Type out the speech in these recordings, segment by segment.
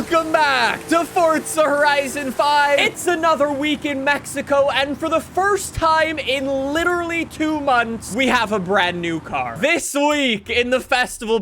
Welcome back to Forza Horizon 5. It's another week in Mexico, and for the first time in literally 2 months, we have a brand new car. This week in the festival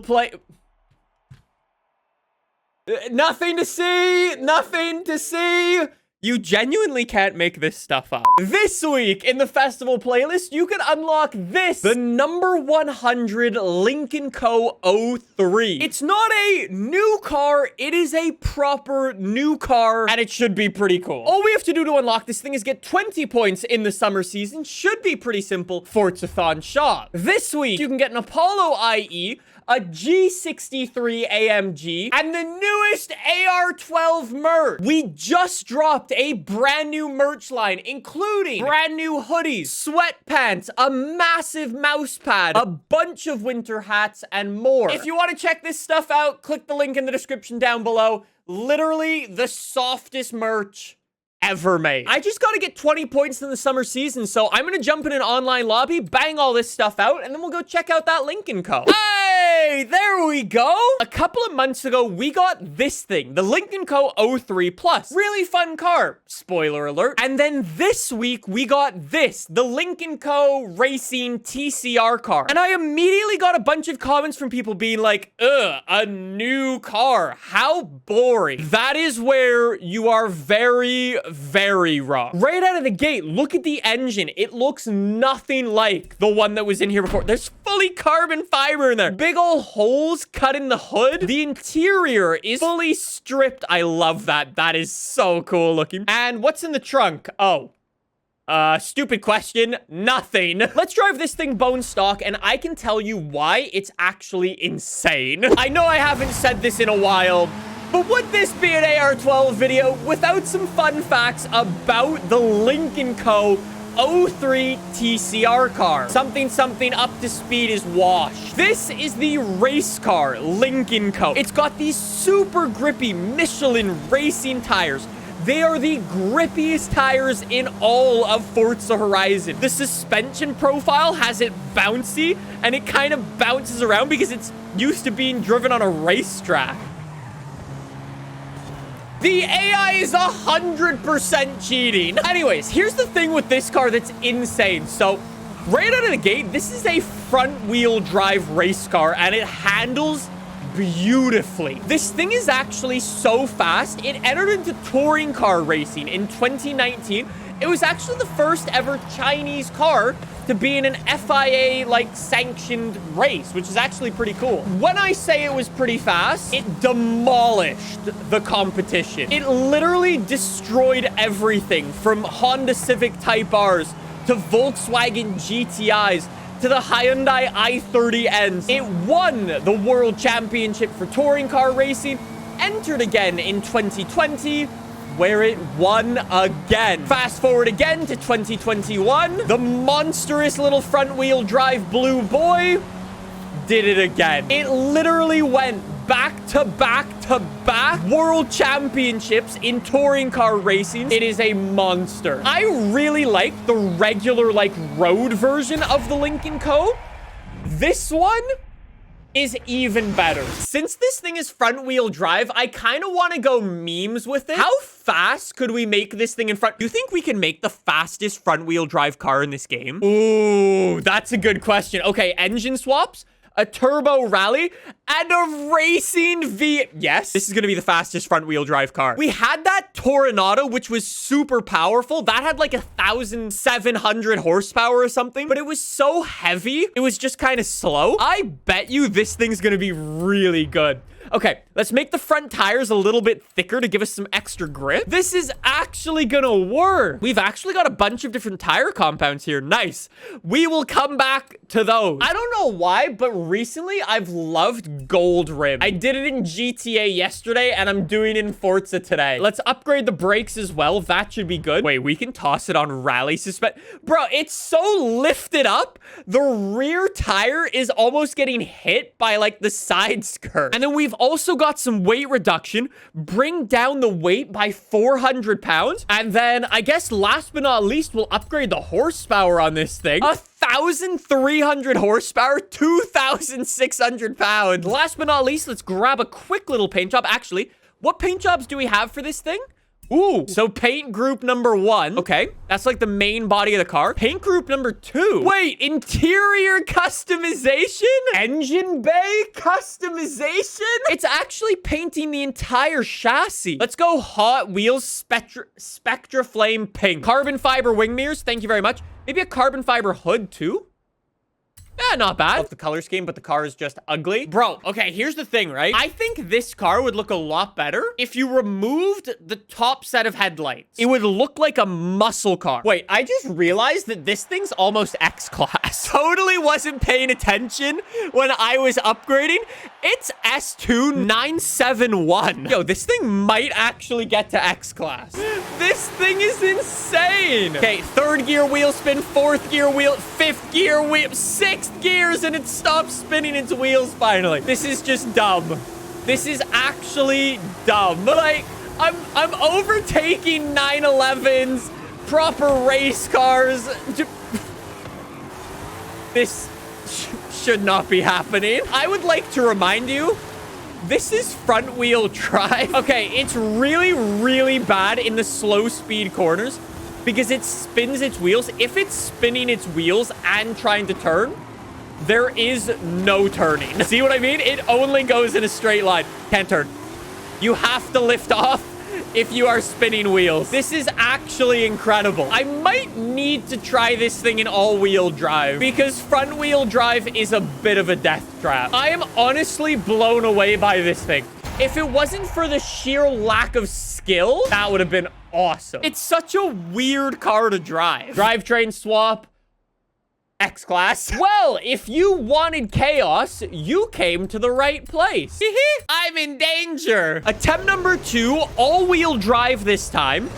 nothing to see, nothing to see. You genuinely can't make this stuff up. This week in the festival playlist, you can unlock this, the number 100 Lynk & Co. 03. It's not a new car, it is a proper new car, and it should be pretty cool. All we have to do to unlock this thing is get 20 points in the summer season. Should be pretty simple. Forzathon shop. This week, you can get an Apollo IE, a G63 AMG, and the newest AR12 merch. We just dropped a brand new merch line, including brand new hoodies, sweatpants, a massive mouse pad, a bunch of winter hats, and more. If you want to check this stuff out, click the link in the description down below. Literally the softest merch ever made. I just gotta get 20 points in the summer season, so I'm gonna jump in an online lobby, bang all this stuff out, and then we'll go check out that Lynk & Co. Hey, there we go. A couple of months ago, we got this thing, the Lynk & Co. 03 Plus. Really fun car, spoiler alert. And then this week, we got this, the Lynk & Co. Racing TCR car. And I immediately got a bunch of comments from people being like, ugh, a new car, how boring. That is where you are very wrong. Right out of the gate, look at the engine. It looks nothing like the one that was in here before. There's fully carbon fiber in there. Big old holes cut in the hood. The interior is fully stripped. I love that. That is so cool looking. And what's in the trunk? Oh. Stupid question. Nothing. Let's drive this thing bone stock, and I can tell you why it's actually insane. I know I haven't said this in a while, but would this be an AR12 video without some fun facts about the Lynk & Co. 03 TCR car? Something up to speed is washed. This is the race car, Lynk & Co. It's got these super grippy Michelin racing tires. They are the grippiest tires in all of Forza Horizon. The suspension profile has it bouncy, and it kind of bounces around because it's used to being driven on a racetrack. The AI is 100% cheating. Anyways, here's the thing with this car that's insane. So, right out of the gate, this is a front-wheel drive race car, and it handles beautifully. This thing is actually so fast. It entered into touring car racing in 2019. It was actually the first ever Chinese car to be in an FIA sanctioned race, which is actually pretty cool. When I say it was pretty fast, it demolished the competition. It literally destroyed everything from Honda Civic Type Rs to Volkswagen GTIs to the Hyundai i30Ns. It won the World Championship for touring car racing, entered again in 2020, where it won again. Fast forward again to 2021, the monstrous little front-wheel drive blue boy did it again. It literally went back to back world championships in touring car racing. It is a monster. I really like the regular road version of the Lynk & Co. This one is even better. Since this thing is front-wheel drive, I kind of want to go memes with it. How fast could we make this thing in front? Do you think we can make the fastest front-wheel drive car in this game? Ooh, that's a good question. Okay, engine swaps, a turbo rally, and a racing V. Yes, this is going to be the fastest front-wheel drive car. We had that Toronado, which was super powerful. That had 1,700 horsepower or something, but it was so heavy. It was just kind of slow. I bet you this thing's going to be really good. Okay, let's make the front tires a little bit thicker to give us some extra grip. This is actually gonna work. We've actually got a bunch of different tire compounds here. Nice. We will come back to those. I don't know why, but recently I've loved gold rim. I did it in GTA yesterday, and I'm doing it in Forza today. Let's upgrade the brakes as well. That should be good. Wait, we can toss it on rally suspension. Bro, it's so lifted up. The rear tire is almost getting hit by the side skirt. And then we've also got some weight reduction, bring down the weight by 400 pounds. And then I guess last but not least, we'll upgrade the horsepower on this thing. 1,300 horsepower, 2,600 pounds. Last but not least, let's grab a quick little paint job. Actually, What paint jobs do we have for this thing? Ooh, so paint group number 1. Okay, that's like the main body of the car. Paint group number 2. Wait, interior customization? Engine bay customization? It's actually painting the entire chassis. Let's go Hot Wheels Spectra Flame Pink. Carbon fiber wing mirrors, thank you very much. Maybe a carbon fiber hood too? Yeah, not bad. Love the color scheme, but the car is just ugly. Bro, okay, here's the thing, right? I think this car would look a lot better if you removed the top set of headlights. It would look like a muscle car. Wait, I just realized that this thing's almost X-Class. Totally wasn't paying attention when I was upgrading. It's S2971. Yo, this thing might actually get to X-Class. This thing is insane. Okay, 3rd gear wheel spin, 4th gear wheel, 5th gear wheel, 6th gears, and it stops spinning its wheels finally. This is just dumb. This is actually dumb. Like, I'm overtaking 911s, proper race cars. This should not be happening. I would like to remind you, this is front wheel drive. Okay, it's really, really bad in the slow speed corners because it spins its wheels. If it's spinning its wheels and trying to turn, there is no turning. See what I mean? It only goes in a straight line. Can't turn. You have to lift off if you are spinning wheels. This is actually incredible. I might need to try this thing in all-wheel drive because front-wheel drive is a bit of a death trap. I am honestly blown away by this thing. If it wasn't for the sheer lack of skill, that would have been awesome. It's such a weird car to drive. Drivetrain swap. X-Class. Well, if you wanted chaos, you came to the right place. I'm in danger. Attempt number 2, all-wheel drive this time.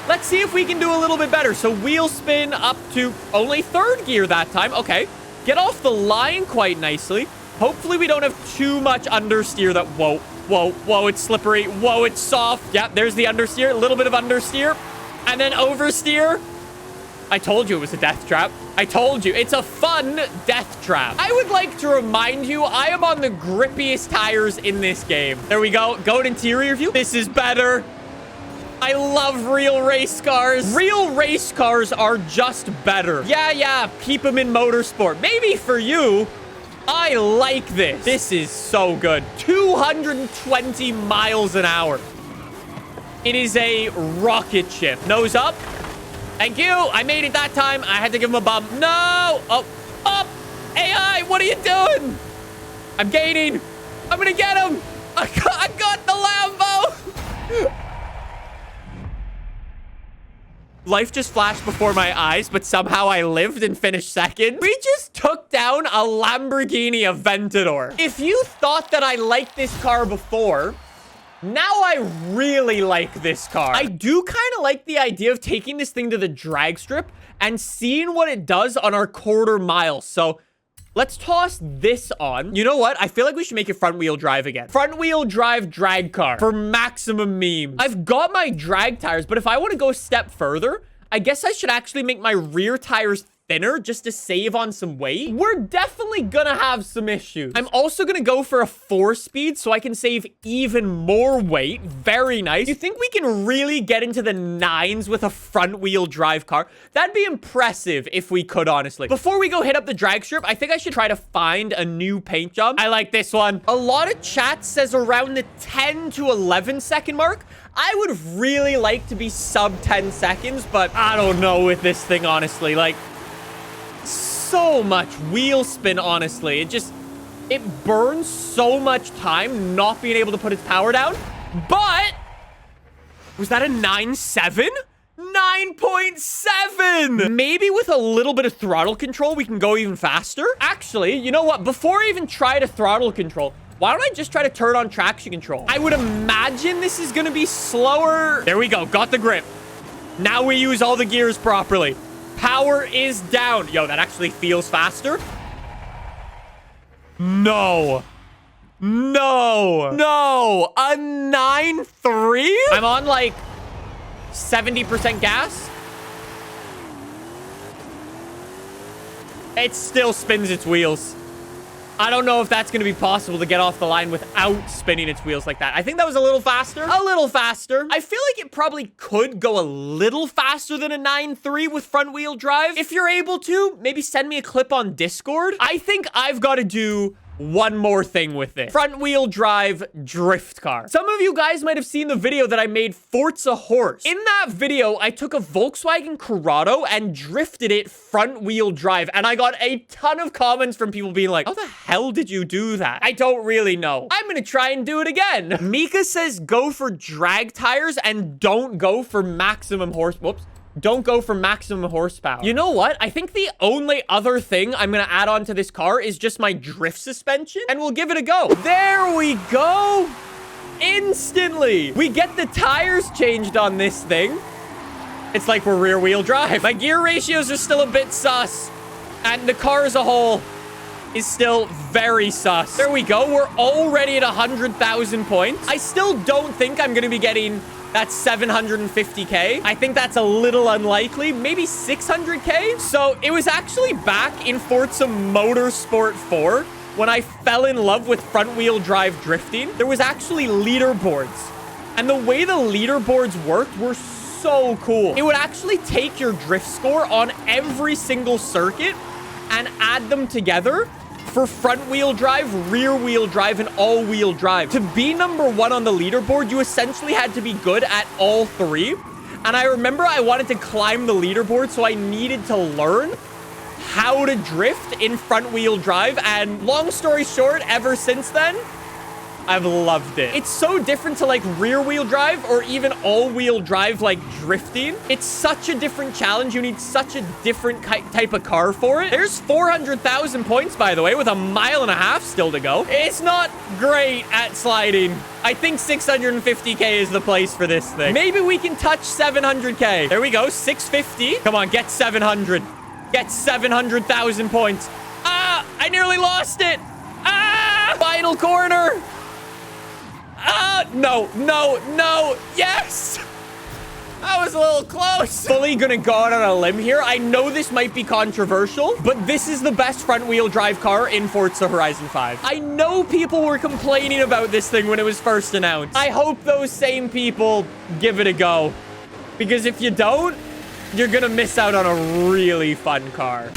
Let's see if we can do a little bit better. So wheel spin up to only 3rd gear that time. Okay. Get off the line quite nicely. Hopefully we don't have too much understeer that... Whoa, whoa, whoa, it's slippery. Whoa, it's soft. Yeah, there's the understeer. A little bit of understeer. And then oversteer. I told you it was a death trap. I told you. It's a fun death trap. I would like to remind you, I am on the grippiest tires in this game. There we go. Goat interior view. This is better. I love real race cars. Real race cars are just better. Yeah, keep them in motorsport. Maybe for you, I like this. This is so good. 220 miles an hour. It is a rocket ship. Nose up. Thank you. I made it that time. I had to give him a bump. No. Oh, up. AI, what are you doing? I'm gaining. I'm going to get him. I got the Lambo. Life just flashed before my eyes, but somehow I lived and finished second. We just took down a Lamborghini Aventador. If you thought that I liked this car before... Now I really like this car. I do kind of like the idea of taking this thing to the drag strip and seeing what it does on our quarter mile. So let's toss this on. You know what? I feel like we should make it front wheel drive again. Front wheel drive drag car for maximum memes. I've got my drag tires, but if I want to go a step further, I guess I should actually make my rear tires thinner just to save on some weight. We're definitely gonna have some issues. I'm also gonna go for a 4-speed so I can save even more weight. Very nice. You think we can really get into the 9s with a front wheel drive car? That'd be impressive if we could, honestly. Before we go hit up the drag strip, I think I should try to find a new paint job. I like this one. A lot of chat says around the 10 to 11 second mark. I would really like to be sub 10 seconds, but I don't know with this thing, honestly. Like, so much wheel spin, honestly. It burns so much time not being able to put its power down. But was that a 9.7? 9.7! Maybe with a little bit of throttle control, we can go even faster. Actually, you know what? Before I even try to throttle control, why don't I just try to turn on traction control? I would imagine this is going to be slower. There we go. Got the grip. Now we use all the gears properly. Power is down. Yo, that actually feels faster. No. No. A 9.3? I'm on like 70% gas. It still spins its wheels. I don't know if that's going to be possible to get off the line without spinning its wheels like that. I think that was a little faster. A little faster. I feel like it probably could go a little faster than a 9.3 with front wheel drive. If you're able to, maybe send me a clip on Discord. I think I've got to do one more thing with this. Front wheel drive drift car. Some of you guys might have seen the video that I made Forza Horse. In that video, I took a Volkswagen Corrado and drifted it front wheel drive. And I got a ton of comments from people being like, how the hell did you do that? I don't really know. I'm gonna try and do it again. Mika says go for drag tires and don't go for maximum horse. Whoops. Don't go for maximum horsepower. You know what? I think the only other thing I'm gonna add on to this car is just my drift suspension, and we'll give it a go. There we go. Instantly. We get the tires changed on this thing. It's like we're rear wheel drive. My gear ratios are still a bit sus, and the car as a whole is still very sus. There we go. We're already at 100,000 points. I still don't think I'm gonna be getting that's 750K. I think that's a little unlikely. Maybe 600K. So it was actually back in Forza Motorsport 4 when I fell in love with front wheel drive drifting. There was actually leaderboards. And the way the leaderboards worked were so cool. It would actually take your drift score on every single circuit and add them together for front wheel drive, rear wheel drive, and all wheel drive. To be number one on the leaderboard, you essentially had to be good at all three. And I remember I wanted to climb the leaderboard, so I needed to learn how to drift in front wheel drive. And long story short, ever since then, I've loved it. It's so different to like rear wheel drive or even all wheel drive like drifting. It's such a different challenge. You need such a different type of car for it. There's 400,000 points, by the way, with a mile and a half still to go. It's not great at sliding. I think 650K is the place for this thing. Maybe we can touch 700K. There we go. 650. Come on, get 700. Get 700,000 points. Ah, I nearly lost it. Ah, final corner. No, no, no. Yes. That was a little close. Fully gonna go out on a limb here. I know this might be controversial, but this is the best front wheel drive car in Forza Horizon 5. I know people were complaining about this thing when it was first announced. I hope those same people give it a go, because if you don't, you're gonna miss out on a really fun car.